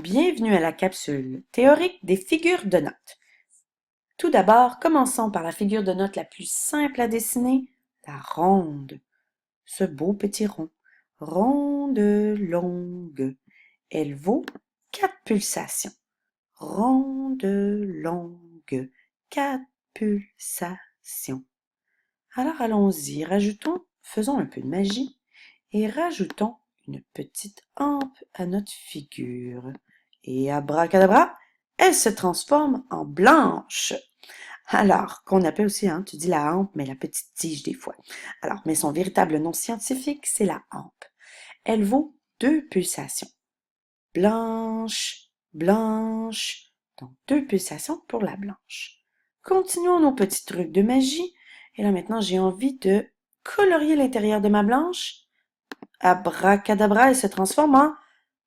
Bienvenue à la capsule théorique des figures de notes. Tout d'abord, commençons par la figure de note la plus simple à dessiner, la ronde. Ce beau petit rond. Ronde longue. Elle vaut 4 pulsations. Ronde longue. 4 pulsations. Alors allons-y, faisons un peu de magie et rajoutons une petite hampe à notre figure. Et abracadabra, elle se transforme en blanche. Alors, qu'on appelle aussi, tu dis la hampe, mais la petite tige des fois. Alors, mais son véritable nom scientifique, c'est la hampe. Elle vaut 2 pulsations. Blanche, blanche. Donc, 2 pulsations pour la blanche. Continuons nos petits trucs de magie. Et là, maintenant, j'ai envie de colorier l'intérieur de ma blanche. Abracadabra, elle se transforme en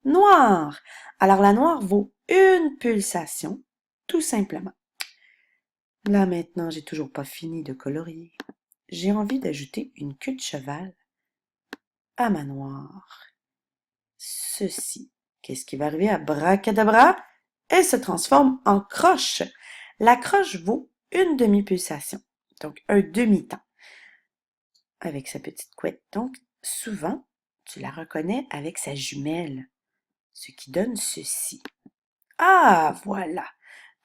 noir. Alors, la noire vaut 1 pulsation, tout simplement. Là, maintenant, j'ai toujours pas fini de colorier. J'ai envie d'ajouter une queue de cheval à ma noire. Ceci. Qu'est-ce qui va arriver? Abracadabra, elle se transforme en croche. La croche vaut 1 demi-pulsation, donc un demi-temps, avec sa petite couette. Donc, souvent, tu la reconnais avec sa jumelle, ce qui donne ceci. Ah, voilà.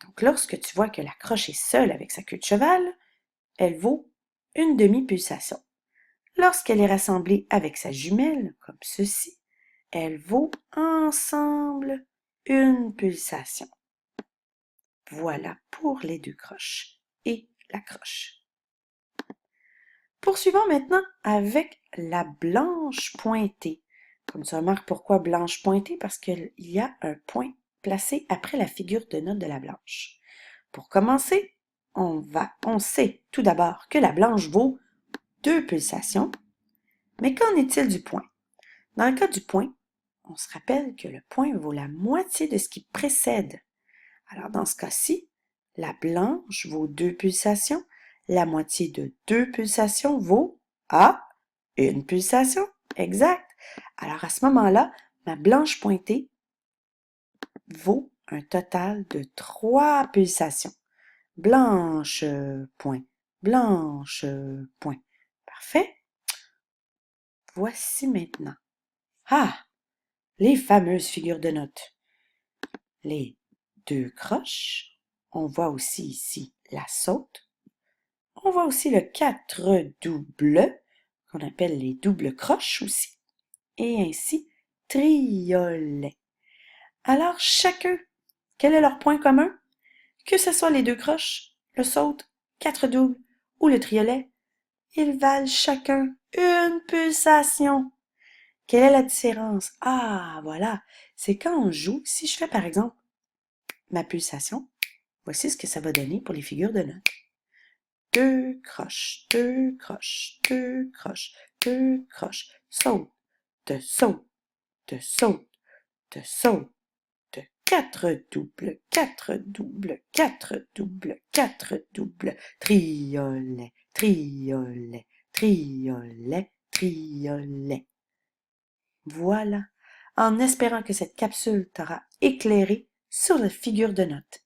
Donc, lorsque tu vois que la croche est seule avec sa queue de cheval, elle vaut 1 demi-pulsation. Lorsqu'elle est rassemblée avec sa jumelle, comme ceci, elle vaut ensemble 1 pulsation. Voilà pour les deux croches et la croche. Poursuivons maintenant avec la blanche pointée. Comme tu remarques, pourquoi blanche pointée? Parce qu'il y a un point placé après la figure de note de la blanche. Pour commencer, on sait tout d'abord que la blanche vaut 2 pulsations. Mais qu'en est-il du point? Dans le cas du point, on se rappelle que le point vaut la moitié de ce qui précède. Alors dans ce cas-ci, la blanche vaut 2 pulsations. La moitié de 2 pulsations vaut 1 pulsation. Exact. Alors à ce moment-là, ma blanche pointée vaut un total de 3 pulsations. Blanche, point, blanche, point. Parfait. Voici maintenant. Les fameuses figures de notes. Les deux croches. On voit aussi ici la saute. On voit aussi le 4 double, qu'on appelle les doubles croches aussi. Et ainsi, triolet. Alors, chacun, quel est leur point commun? Que ce soit les deux croches, le saute, 4 doubles ou le triolet, ils valent chacun 1 pulsation. Quelle est la différence? Ah, voilà, c'est quand on joue, si je fais par exemple ma pulsation, voici ce que ça va donner pour les figures de notes. 2 croches, 2 croches, 2 croches, 2 croches, saute, saute, saute, saute, 4 doubles, 4 doubles, 4 doubles, 4 doubles, triolet, triolet, triolet, triolet. Voilà, en espérant que cette capsule t'aura éclairé sur la figure de notes.